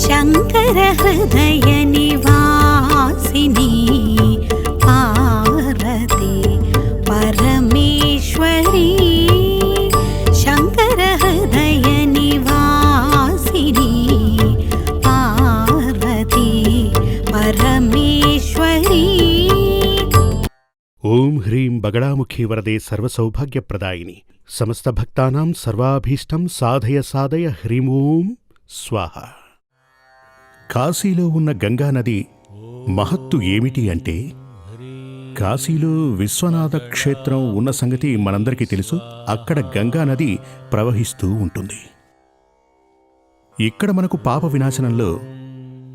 శంకర హృదయ నివాసిని పార్వతి పరమేశ్వరి శంకర హృదయ నివాసిని పార్వతి పరమేశ్వరి. ఓం హ్రీం బగళాముఖీ వరదే సర్వసౌభాగ్యప్రదాయిని సమస్త భక్తానాం సర్వాభీష్టం సాధయ సాధయ హ్రీం ఓం స్వాహ. కాశీలో ఉన్న గంగానది మహత్తు ఏమిటి అంటే, కాశీలో విశ్వనాథ క్షేత్రం ఉన్న సంగతి మనందరికీ తెలుసు. అక్కడ గంగానది ప్రవహిస్తూ ఉంటుంది. ఇక్కడ మనకు పాప వినాశనంలో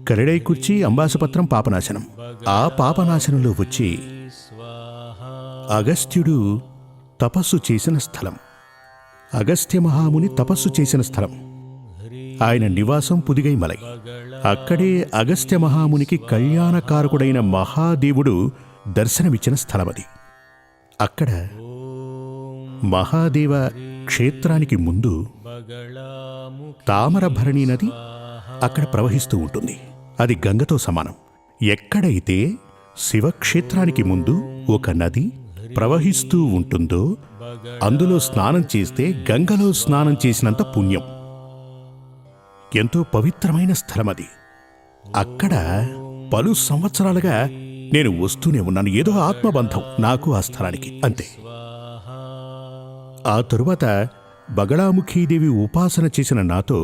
కరిడైకుర్చి అంబాసపత్రం పాపనాశనం. ఆ పాపనాశనంలో వచ్చి అగస్త్యుడు తపస్సు చేసిన స్థలం, అగస్త్య మహాముని తపస్సు చేసిన స్థలం. ఆయన నివాసం పుదిగైమలై. అక్కడే అగస్త్య మహామునికి కళ్యాణకారకుడైన మహాదేవుడు దర్శనమిచ్చిన స్థలమది. అక్కడ మహాదేవ క్షేత్రానికి ముందు తామరభరణి నది అక్కడ ప్రవహిస్తూ ఉంటుంది. అది గంగతో సమానం. ఎక్కడైతే శివక్షేత్రానికి ముందు ఒక నది ప్రవహిస్తూ ఉంటుందో అందులో స్నానం చేస్తే గంగలో స్నానం చేసినంత పుణ్యం. ఎంతో పవిత్రమైన స్థలమది. అక్కడ పలు సంవత్సరాలుగా నేను వస్తూనే ఉన్నాను. ఏదో ఆత్మబంధం నాకు ఆ స్థలానికి, అంతే. ఆ తరువాత బగళాముఖీదేవి ఉపాసన చేసిన నాతో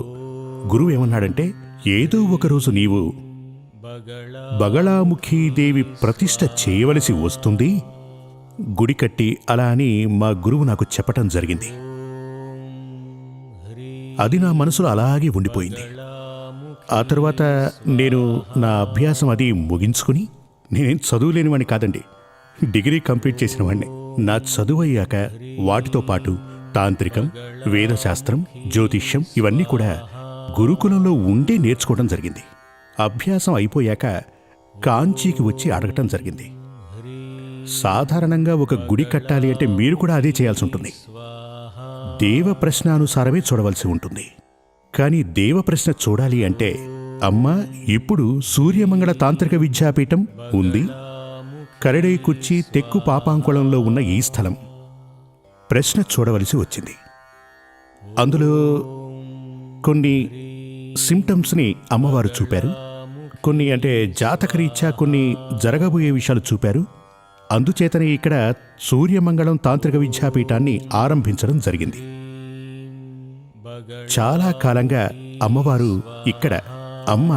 గురువు ఏమన్నాడంటే, ఏదో ఒకరోజు నీవు బగళాముఖీదేవి ప్రతిష్ఠ చేయవలసి వస్తుంది, గుడి కట్టి అలా అని మా గురువు నాకు చెప్పటం జరిగింది. అది నా మనసులో అలాగే ఉండిపోయింది. ఆ తరువాత నేను నా అభ్యాసం అది ముగించుకుని, నేనేం చదువులేనివాణ్ణి కాదండి, డిగ్రీ కంప్లీట్ చేసిన వాణ్ణి. నా చదువు అయ్యాక వాటితో పాటు తాంత్రికం, వేదశాస్త్రం, జ్యోతిష్యం ఇవన్నీ కూడా గురుకులంలో ఉండే నేర్చుకోవడం జరిగింది. అభ్యాసం అయిపోయాక కాంచీకి వచ్చి అడగటం జరిగింది. సాధారణంగా ఒక గుడి కట్టాలి అంటే మీరు కూడా అదే చేయాల్సి ఉంటుంది. దేవ ప్రశ్నానుసారమే చూడవలసి ఉంటుంది. కానీ దేవ ప్రశ్న చూడాలి అంటే, అమ్మ ఇప్పుడు సూర్యమంగళ తాంత్రిక విద్యాపీఠం ఉంది, కరడైకుర్చి తెక్కు పాపాంకుళంలో ఉన్న ఈ స్థలం ప్రశ్న చూడవలసి వచ్చింది. అందులో కొన్ని సిమ్టమ్స్ని అమ్మవారు చూపారు. కొన్ని అంటే జాతకరీత్యా కొన్ని జరగబోయే విషయాలు చూపారు. అందుచేతనే ఇక్కడ సూర్యమంగళం తాంత్రిక విద్యాపీఠాన్ని ఆరంభించడం జరిగింది. చాలా కాలంగా అమ్మవారు ఇక్కడ, అమ్మ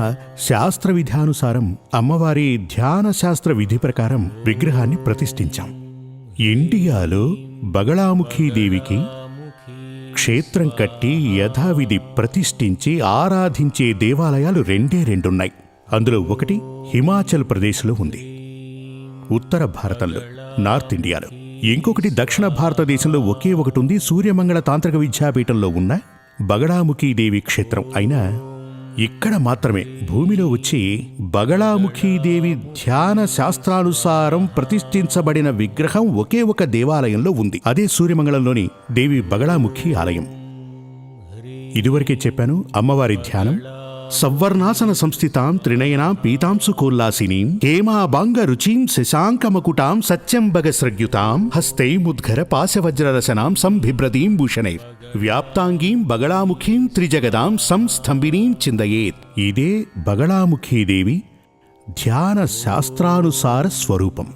శాస్త్ర విధానుసారం అమ్మవారి ధ్యాన శాస్త్ర విధి ప్రకారం విగ్రహాన్ని ప్రతిష్ఠించాం. ఇండియాలో బగళాముఖీదేవికి క్షేత్రం కట్టి యథావిధి ప్రతిష్ఠించి ఆరాధించే దేవాలయాలు రెండున్నాయి. అందులో ఒకటి హిమాచల్ ప్రదేశ్లో ఉంది, ఉత్తర భారతంలో, నార్త్ ఇండియాలో. ఇంకొకటి దక్షిణ భారతదేశంలో ఒకే ఒకటి ఉంది, సూర్యమంగళ తాంత్రిక విద్యాపీఠంలో ఉన్న బగళాముఖీదేవి క్షేత్రం. అయినా ఇక్కడ మాత్రమే భూమిలో వచ్చి బగళాముఖీదేవి ధ్యాన శాస్త్రానుసారం ప్రతిష్ఠించబడిన విగ్రహం ఒకే ఒక దేవాలయంలో ఉంది. అదే సూర్యమంగళంలోని దేవి బగళాముఖి ఆలయం. ఇదివరకే చెప్పాను, అమ్మవారి ధ్యానం సవర్ణాసన సంస్థితాం త్రినయనాం పీతాంశుకోల్లాసినీం హేమాబాంగ రుచిం శశాంకమకుటాం సత్యంబగస్రగ్యుతాం హస్తైముద్ఘర పాశవజ్రరసనాం సంభిభ్రదీం భూషణైర్ వ్యాప్తాంగీం బగళాముఖీం త్రిజగదాం సంస్థంభినీం చిందయేత్. ఇదే బగళాముఖీదేవి ధ్యాన శాస్త్రానుసార స్వరూపం.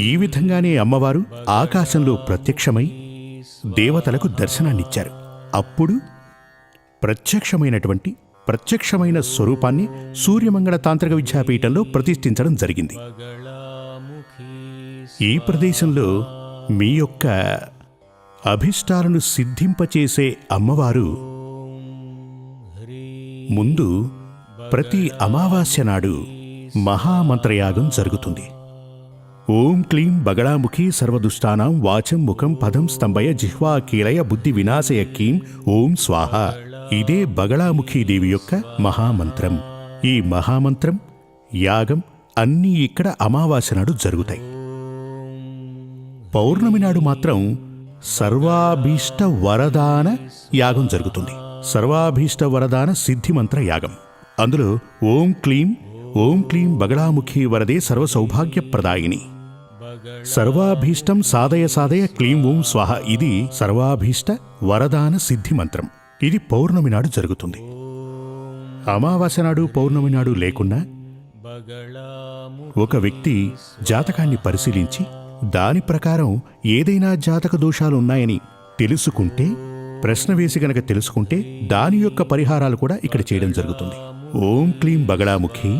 ఈ విధంగానే అమ్మవారు ఆకాశంలో ప్రత్యక్షమై దేవతలకు దర్శనాన్నిచ్చారు. అప్పుడు ప్రత్యక్షమైన స్వరూపాన్ని సూర్యమంగళ తాంత్రిక విద్యాపీఠంలో ప్రతిష్ఠించడం జరిగింది. ఈ ప్రదేశంలో మీ యొక్క అభిష్టాలను సిద్ధింపచేసే అమ్మవారు ముందు ప్రతి అమావాస్య నాడు మహామంత్రయాగం జరుగుతుంది. ఓం క్లీం బగళాముఖి సర్వదుష్టానాం వాచం ముఖం పదం స్తంభయ జిహ్వా కీలయ బుద్ధి వినాశయ కీం ఓం స్వాహ. ఇదే బగళాముఖీదేవి యొక్క మహామంత్రం. ఈ మహామంత్రం, యాగం అన్నీ ఇక్కడ అమావాస్య నాడు జరుగుతాయి. పౌర్ణమి నాడు మాత్రం సర్వాభీష్ట వరదాన యాగం జరుగుతుంది. సర్వాభీష్ట వరదాన సిద్ధిమంత్ర యాగం. అందులో ఓం క్లీం బగళాముఖి వరదే సర్వ సౌభాగ్యప్రదాయిని, సర్వాభీష్టం సాధయ సాధయ క్లీం ఓం స్వాహ. ఇది సర్వాభీష్ట వరదాన సిద్ధి మంత్రం. ఇది పౌర్ణమి నాడు జరుగుతుంది. అమావాస్య నాడు పౌర్ణమి నాడు లేకున్నా ఒక వ్యక్తి జాతకాన్ని పరిశీలించి దాని ప్రకారం ఏదైనా జాతక దోషాలున్నాయని తెలుసుకుంటే, ప్రశ్న వేసి గనక తెలుసుకుంటే దాని యొక్క పరిహారాలు కూడా ఇక్కడ చేయడం జరుగుతుంది. ఓం క్లీం బగళాముఖి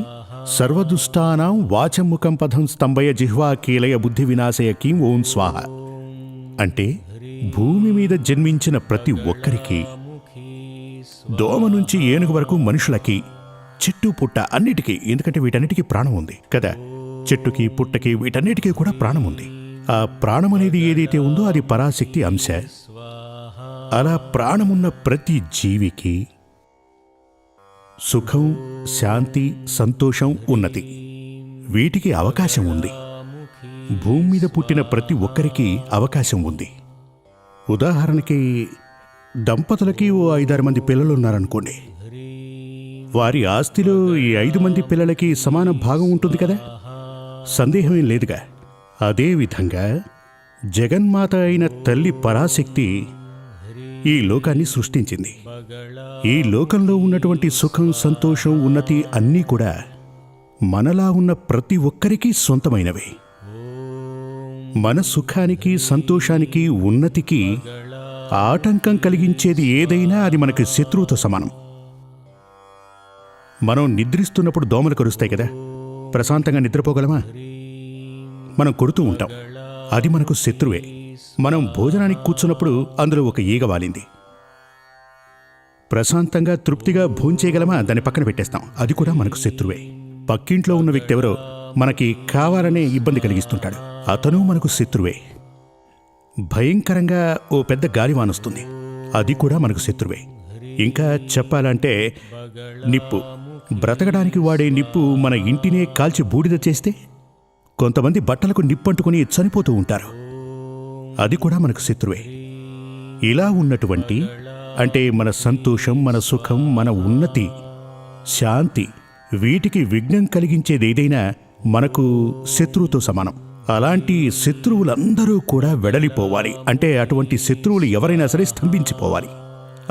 సర్వదుష్టానాం వాచముఖం పథం స్తంభయ జిహ్వా కీలయ బుద్ధి వినాశయ కీం ఓం స్వాహ. అంటే భూమి మీద జన్మించిన ప్రతి ఒక్కరికి, దోమ నుంచి ఏనుగు వరకు మనుషులకి, చెట్టు పుట్ట అన్నిటికీ, ఎందుకంటే వీటన్నిటికీ ప్రాణం ఉంది కదా, చెట్టుకి పుట్టకి వీటన్నిటికీ కూడా ప్రాణం ఉంది. ఆ ప్రాణం అనేది ఏదైతే ఉందో అది పరాశక్తి అంశ. అలా ప్రాణమున్న ప్రతి జీవికి సుఖం, శాంతి, సంతోషం, ఉన్నతి వీటికి అవకాశం ఉంది. భూమి మీద పుట్టిన ప్రతి ఒక్కరికి అవకాశం ఉంది. ఉదాహరణకి దంపతులకి ఓ 5-6 మంది పిల్లలున్నారనుకోండి. వారి ఆస్తిలో ఈ 5 మంది పిల్లలకి సమాన భాగం ఉంటుంది కదా, సందేహమేం లేదుగా. అదేవిధంగా జగన్మాత అయిన తల్లి పరాశక్తి ఈ లోకాన్ని సృష్టించింది. ఈ లోకంలో ఉన్నటువంటి సుఖం, సంతోషం, ఉన్నతి అన్నీ కూడా మనలా ఉన్న ప్రతి ఒక్కరికి సొంతమైనవే. మన సుఖానికి, సంతోషానికి, ఉన్నతికి ఆటంకం కలిగించేది ఏదైనా అది మనకి శత్రువుతో సమానం. మనం నిద్రిస్తున్నప్పుడు దోమలు కరుస్తాయి కదా, ప్రశాంతంగా నిద్రపోగలమా? మనం కొడుతూ ఉంటాం, అది మనకు శత్రువే. మనం భోజనానికి కూర్చున్నప్పుడు అందులో ఒక ఈగ వాలింది, ప్రశాంతంగా తృప్తిగా భోంచేయగలమా? దాన్ని పక్కన పెట్టేస్తాం, అది కూడా మనకు శత్రువే. పక్కింట్లో ఉన్న వ్యక్తి ఎవరో మనకి కావాలనే ఇబ్బంది కలిగిస్తుంటాడు, అతను మనకు శత్రువే. భయంకరంగా ఓ పెద్ద గాలివానొస్తుంది, అది కూడా మనకు శత్రువే. ఇంకా చెప్పాలంటే నిప్పు, బ్రతకడానికి వాడే నిప్పు మన ఇంటినే కాల్చి బూడిద చేస్తే కొంతమంది బట్టలకు నిప్పంటుకుని చనిపోతూ ఉంటారు, అది కూడా మనకు శత్రువే. ఇలా ఉన్నటువంటి, అంటే మన సంతోషం, మన సుఖం, మన ఉన్నతి, శాంతి వీటికి విఘ్నం కలిగించేదేదైనా మనకు శత్రువుతో సమానం. అలాంటి శత్రువులందరూ కూడా వెడలిపోవాలి, అంటే అటువంటి శత్రువులు ఎవరైనా సరే స్తంభించిపోవాలి.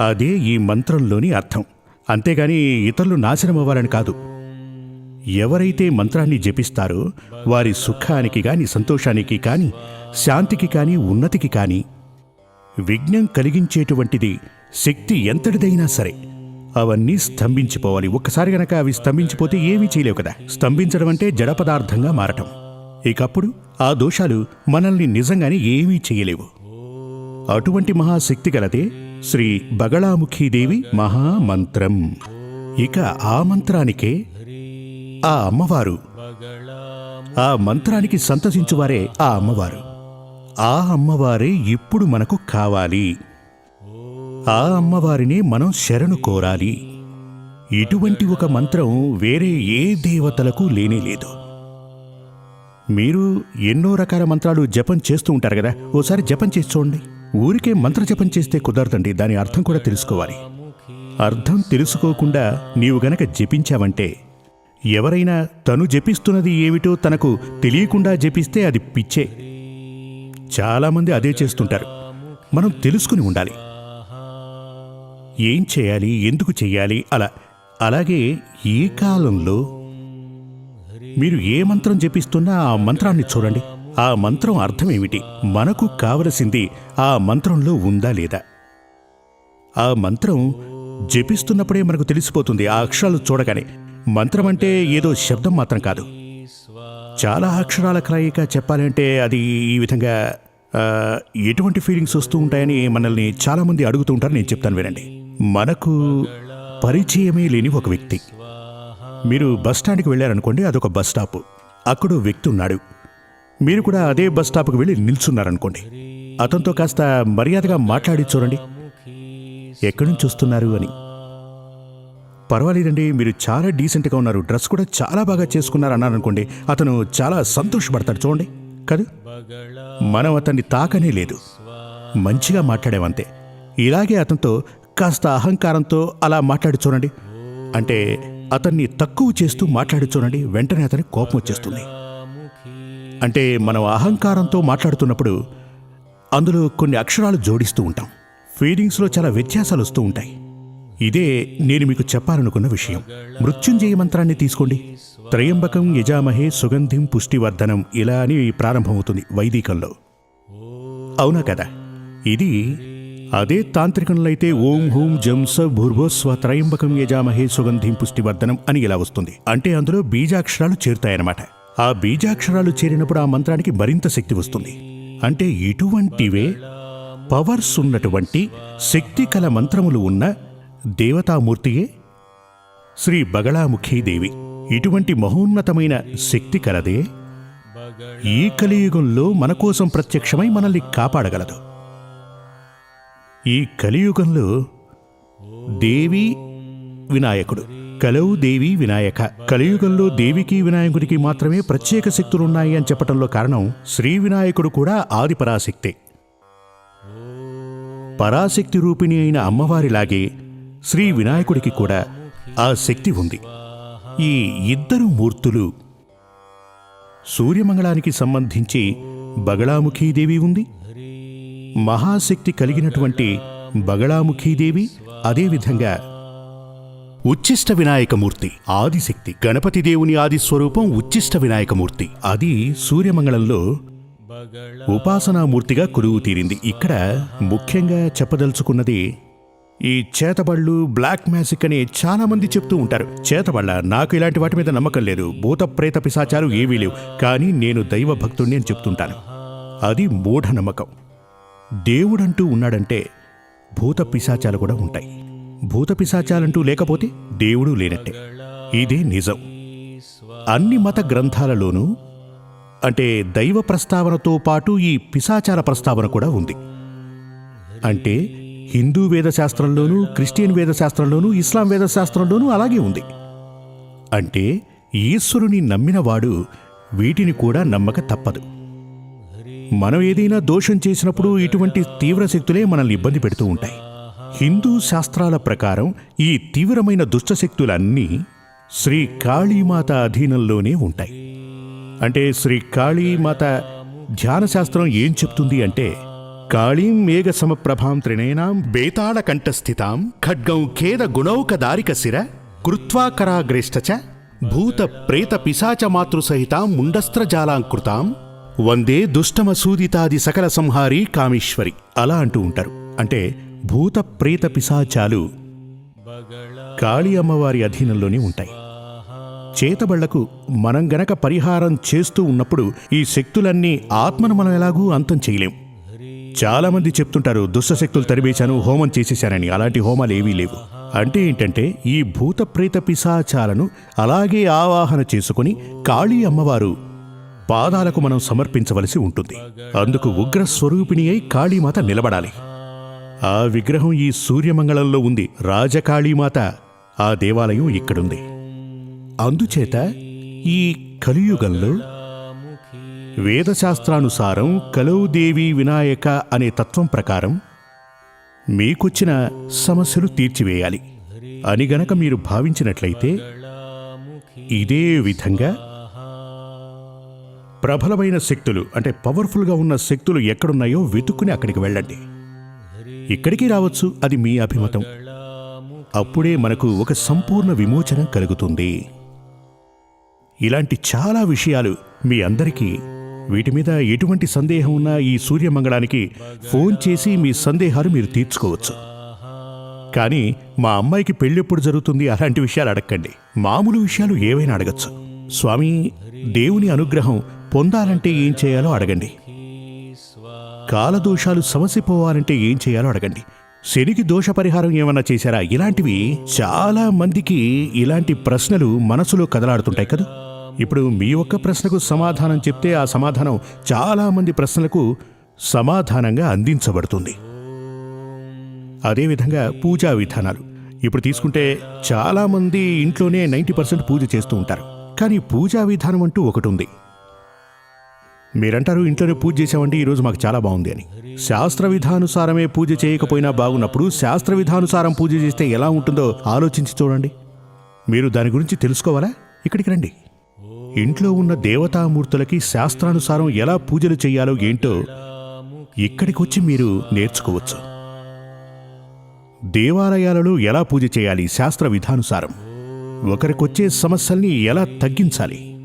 అదే ఈ మంత్రంలోని అర్థం. అంతేగాని ఇతరులు నాశనం అవ్వాలని కాదు. ఎవరైతే మంత్రాన్ని జపిస్తారో వారి సుఖానికి కానీ, సంతోషానికి కానీ, శాంతికి కానీ, ఉన్నతికి కానీ విఘ్నం కలిగించేటువంటిది శక్తి ఎంతటిదైనా సరే అవన్నీ స్తంభించిపోవాలి. ఒక్కసారి గనక అవి స్తంభించిపోతే ఏమీ చేయలేవు కదా. స్తంభించడం అంటే జడ పదార్థంగా మారటం. ఇకప్పుడు ఆ దోషాలు మనల్ని నిజంగానే ఏమీ చేయలేవు. అటువంటి మహాశక్తి గలదే శ్రీ బగళాముఖీదేవి మహామంత్రం. ఇక ఆ మంత్రానికే ఆ అమ్మవారు, ఆ మంత్రానికి సంతసించువారే ఆ అమ్మవారు. ఆ అమ్మవారే ఇప్పుడు మనకు కావాలి. ఆ అమ్మవారిని మనం శరణు కోరాలి. ఇటువంటి ఒక మంత్రం వేరే ఏ దేవతలకు లేనేలేదు. మీరు ఎన్నో రకాల మంత్రాలు జపం చేస్తూ ఉంటారు కదా, ఓసారి జపం చేసి చూడండి. ఊరికే మంత్ర జపం చేస్తే కుదరదండి, దాని అర్థం కూడా తెలుసుకోవాలి. అర్థం తెలుసుకోకుండా నీవు గనక జపించావంటే, ఎవరైనా తను జపిస్తున్నది ఏమిటో తనకు తెలియకుండా జపిస్తే అది పిచ్చే. చాలామంది అదే చేస్తుంటారు. మనం తెలుసుకుని ఉండాలి, ఏం చేయాలి, ఎందుకు చేయాలి. అలాగే ఏ కాలంలో మీరు ఏ మంత్రం జపిస్తున్నా ఆ మంత్రాన్ని చూడండి. ఆ మంత్రం అర్థం ఏమిటి, మనకు కావలసింది ఆ మంత్రంలో ఉందా లేదా. ఆ మంత్రం జపిస్తున్నప్పుడే మనకు తెలిసిపోతుంది ఆ అక్షరాలు చూడగానే. మంత్రం అంటే ఏదో శబ్దం మాత్రం కాదు, చాలా అక్షరాల కలయిక. చెప్పాలంటే అది ఈ విధంగా ఎటువంటి ఫీలింగ్స్ వస్తూ ఉంటాయని మనల్ని చాలామంది అడుగుతూ ఉంటారు. నేను చెప్తాను వినండి. మనకు పరిచయమే లేని ఒక వ్యక్తి, మీరు బస్టాండ్కి వెళ్ళారనుకోండి, అదొక బస్ స్టాప్. అక్కడ వ్యక్తి ఉన్నాడు, మీరు కూడా అదే బస్ స్టాప్కి వెళ్ళి నిల్చున్నారనుకోండి. అతనితో కాస్త మర్యాదగా మాట్లాడి చూడండి, ఎక్కడి నుంచి వస్తున్నారు అని. పర్వాలేదండి, మీరు చాలా డీసెంట్గా ఉన్నారు, డ్రెస్ కూడా చాలా బాగా చేసుకున్నారు అన్నారనుకోండి, అతను చాలా సంతోషపడతాడు. చూడండి కాదు, మనం అతన్ని తాకనే లేదు, మంచిగా మాట్లాడేవంతే. ఇలాగే అతనితో కాస్త అహంకారంతో అలా మాట్లాడి చూడండి, అంటే అతన్ని తక్కువ చేస్తూ మాట్లాడి చూడండి, వెంటనే అతనికి కోపం వచ్చేస్తుంది. అంటే మనం అహంకారంతో మాట్లాడుతున్నప్పుడు అందులో కొన్ని అక్షరాలు జోడిస్తూ ఉంటాం. ఫీలింగ్స్లో చాలా వ్యత్యాసాలు వస్తూ ఉంటాయి. ఇదే నేను మీకు చెప్పాలనుకున్న విషయం. మృత్యుంజయ మంత్రాన్ని తీసుకోండి. త్రయంబకం యజామహే సుగంధిం పుష్టివర్ధనం ఇలా అని ప్రారంభమవుతుంది వైదికంలో. అవునా కదా? ఇది అదే తాంత్రికంలో అయితే ఓం హూం జం స భూర్భువస్వ త్రయంబకం యజామహే సుగంధిం పుష్టివర్ధనం అని ఇలా వస్తుంది. అంటే అందులో బీజాక్షరాలు చేరుతాయన్నమాట. ఆ బీజాక్షరాలు చేరినప్పుడు ఆ మంత్రానికి మరింత శక్తి వస్తుంది. అంటే ఇటువంటివే పవర్స్ ఉన్నటువంటి శక్తి కల మంత్రములు ఉన్న దేవతామూర్తియే శ్రీ బగళాముఖీదేవి. ఇటువంటి మహోన్నతమైన శక్తి కలదే ఈ కలియుగంలో మన కోసం ప్రత్యక్షమై మనల్ని కాపాడగలదు. ఈ కలియుగంలో దేవి వినాయకుడు, కలౌ దేవి వినాయక. కలియుగంలో దేవికి వినాయకుడికి మాత్రమే ప్రత్యేక శక్తులున్నాయి అని చెప్పటంలో కారణం శ్రీ వినాయకుడు కూడా ఆది పరాశక్తే. పరాశక్తి రూపిణి అయిన అమ్మవారిలాగే శ్రీ వినాయకుడికి కూడా ఆ శక్తి ఉంది. ఈ ఇద్దరు మూర్తులు, సూర్యమంగళానికి సంబంధించి బగళాముఖీదేవి ఉంది, మహాశక్తి కలిగినటువంటి బగళాముఖీదేవి, అదేవిధంగా ఉచ్చిష్ట వినాయకమూర్తి ఆదిశక్తి, గణపతి దేవుని ఆది స్వరూపం ఉచ్చిష్ట వినాయకమూర్తి. అది సూర్యమంగళంలో ఉపాసనామూర్తిగా కొలువు తీరింది. ఇక్కడ ముఖ్యంగా చెప్పదలుచుకున్నది ఈ చేతబళ్ళు, బ్లాక్ మ్యాజిక్ అని చాలా మంది చెప్తూ ఉంటారు. చేతబళ్ళ, నాకు ఇలాంటి వాటి మీద నమ్మకం లేదు. భూత ప్రేత పిశాచాలు ఏవీ లేవు. కానీ నేను దైవ భక్తుడిని అని చెప్తుంటాను. అది మూఢనమ్మకం. దేవుడంటూ ఉన్నాడంటే భూత పిశాచాలు కూడా ఉంటాయి. భూత పిశాచాలంటూ లేకపోతే దేవుడు లేనట్టే. ఇదే నిజం. అన్ని మత గ్రంథాలలోనూ అంటే దైవ ప్రస్తావనతో పాటు ఈ పిశాచాల ప్రస్తావన కూడా ఉంది. అంటే హిందూ వేదశాస్త్రంలోనూ, క్రిస్టియన్ వేదశాస్త్రంలోనూ, ఇస్లాం వేదశాస్త్రంలోనూ అలాగే ఉంది. అంటే ఈశ్వరుని నమ్మినవాడు వీటిని కూడా నమ్మక తప్పదు. మనం ఏదైనా దోషం చేసినప్పుడు ఇటువంటి తీవ్ర శక్తులే మనల్ని ఇబ్బంది పెడుతూ ఉంటాయి. హిందూ శాస్త్రాల ప్రకారం ఈ తీవ్రమైన దుష్టశక్తులన్నీ శ్రీ కాళీమాత అధీనంలోనే ఉంటాయి. అంటే శ్రీ కాళీమాత ధ్యానశాస్త్రం ఏం చెప్తుంది అంటే, కాళీం మేఘ సమప్రభాం త్రినేనాం బేతాళ కంఠస్థితాం ఖడ్గం ఖేద గుణౌకదారిక శిర కృత్వాకరాగ్రేష్టచ భూత ప్రేత పిశాచ మాతృసహితాం ముండస్త్రజాలాంకృతాం వందే దుష్టమసూదితాది సకల సంహారీ కామేశ్వరి అలా అంటూ ఉంటారు. అంటే భూత ప్రేత పిశాచాలు కాళీ అమ్మవారి అధీనంలోనే ఉంటాయి. చేతబళ్లకు మనం గనక పరిహారం చేస్తూ ఉన్నప్పుడు ఈ శక్తులన్నీ ఆత్మను మనం ఎలాగూ అంతం చేయలేం. చాలామంది చెప్తుంటారు, దుష్టశక్తులు తరివేశాను, హోమం చేసేశానని. అలాంటి హోమాలు ఏవీ లేవు. అంటే ఏంటంటే ఈ భూత ప్రేత పిశాచాలను అలాగే ఆవాహన చేసుకుని కాళీ అమ్మవారు పాదాలకు మనం సమర్పించవలసి ఉంటుంది. అందుకు ఉగ్ర స్వరూపిణి అయి కాళీమాత నిలబడాలి. ఆ విగ్రహం ఈ సూర్యమంగళంలో ఉంది. రాజకాళీమాత ఆ దేవాలయం ఇక్కడుంది. అందుచేత ఈ కలియుగంలో వేదశాస్త్రానుసారం కలౌ దేవి వినాయక అనే తత్వం ప్రకారం మీకొచ్చిన సమస్యలు తీర్చివేయాలి అని గనక మీరు భావించినట్లయితే ఇదే విధంగా ప్రబలమైన శక్తులు అంటే పవర్ఫుల్గా ఉన్న శక్తులు ఎక్కడున్నాయో వెతుక్కుని అక్కడికి వెళ్ళండి. ఇక్కడికి రావచ్చు, అది మీ అభిమతం. అప్పుడే మనకు ఒక సంపూర్ణ విమోచనం కలుగుతుంది. ఇలాంటి చాలా విషయాలు మీ అందరికీ, వీటి మీద ఎటువంటి సందేహం ఉన్నా ఈ సూర్యమంగళానికి ఫోన్ చేసి మీ సందేహాలు మీరు తీర్చుకోవచ్చు. కానీ మా అమ్మాయికి పెళ్ళెప్పుడు జరుగుతుంది అలాంటి విషయాలు అడగండి. మామూలు విషయాలు ఏవైనా అడగచ్చు. స్వామి, దేవుని అనుగ్రహం పొందాలంటే ఏం చేయాలో అడగండి. కాలదోషాలు సమసిపోవాలంటే ఏం చేయాలో అడగండి. శనికి దోష పరిహారం ఏమన్నా చేశారా? ఇలాంటివి చాలా మందికి ఇలాంటి ప్రశ్నలు మనసులో కదలాడుతుంటాయి కదా. ఇప్పుడు మీ ఒక్క ప్రశ్నకు సమాధానం చెప్తే ఆ సమాధానం చాలా మంది ప్రశ్నలకు సమాధానంగా అందించబడుతుంది. అదేవిధంగా పూజా విధానాలు ఇప్పుడు తీసుకుంటే చాలామంది ఇంట్లోనే 90% పూజ చేస్తూ ఉంటారు. కానీ పూజా విధానం అంటూ ఒకటి ఉంది. మీరంటారు, ఇంట్లోనే పూజ చేసామంటే ఈరోజు మాకు చాలా బాగుంది అని. శాస్త్ర విధానుసారమే పూజ చేయకపోయినా బాగున్నప్పుడు శాస్త్ర విధానుసారం పూజ చేస్తే ఎలా ఉంటుందో ఆలోచించి చూడండి. మీరు దాని గురించి తెలుసుకోవాలా? ఇక్కడికి రండి. ఇంట్లో ఉన్న దేవతామూర్తులకి శాస్త్రానుసారం ఎలా పూజలు చెయ్యాలో ఏంటో ఇక్కడికొచ్చి మీరు నేర్చుకోవచ్చు. దేవాలయాలలో ఎలా పూజ చేయాలి శాస్త్ర విధానుసారం, ఒకరికొచ్చే సమస్యల్ని ఎలా తగ్గించాలి,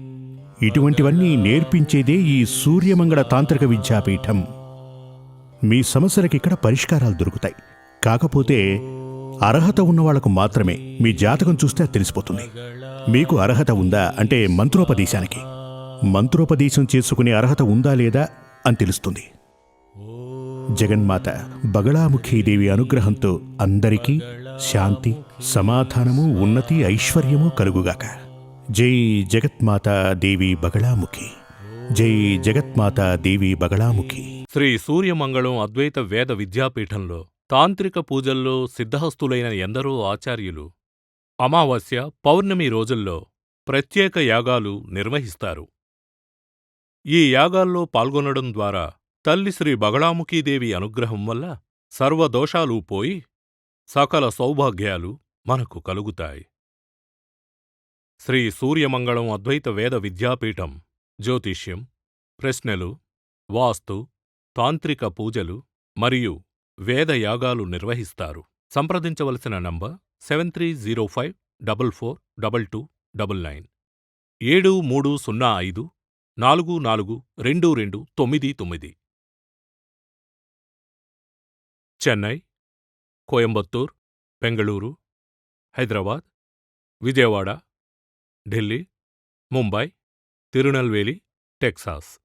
ఇటువంటివన్నీ నేర్పించేదే ఈ సూర్యమంగళ తాంత్రిక విద్యాపీఠం. మీ సమస్యలకి ఇక్కడ పరిష్కారాలు దొరుకుతాయి. కాకపోతే అర్హత ఉన్నవాళ్లకు మాత్రమే. మీ జాతకం చూస్తే అది తెలిసిపోతుంది. మీకు అర్హత ఉందా అంటే మంత్రోపదేశానికి, మంత్రోపదేశం చేసుకునే అర్హత ఉందా లేదా అని తెలుస్తుంది. జగన్మాత బగళాముఖీదేవి అనుగ్రహంతో అందరికీ శాంతి, సమాధానము, ఉన్నతి, ఐశ్వర్యము కలుగుగాక. జై జగత్మాతా దేవి బగళాముఖి. జై జగత్మాతా దేవి బగళాముఖి. శ్రీ సూర్యమంగళం అద్వైత వేద విద్యాపీఠంలో తాంత్రిక పూజల్లో సిద్ధహస్తులైన ఎందరో ఆచార్యులు అమావాస్య, పౌర్ణమి రోజుల్లో ప్రత్యేక యాగాలు నిర్వహిస్తారు. ఈ యాగాల్లో పాల్గొనడం ద్వారా తల్లి శ్రీ బగళాముఖీదేవి అనుగ్రహం వల్ల సర్వదోషాలూ పోయి సకల సౌభాగ్యాలు మనకు కలుగుతాయి. శ్రీ సూర్యమంగళం అద్వైత వేద విద్యాపీఠం జ్యోతిష్యం, ప్రశ్నలు, వాస్తు, తాంత్రిక పూజలు మరియు వేదయాగాలు నిర్వహిస్తారు. సంప్రదించవలసిన నంబర్ 7305442299 7305442299. చెన్నై, కోయంబత్తూర్, బెంగళూరు, హైదరాబాద్, విజయవాడ, ఢిల్లీ, ముంబై, తిరునల్వేలి, టెక్సాస్.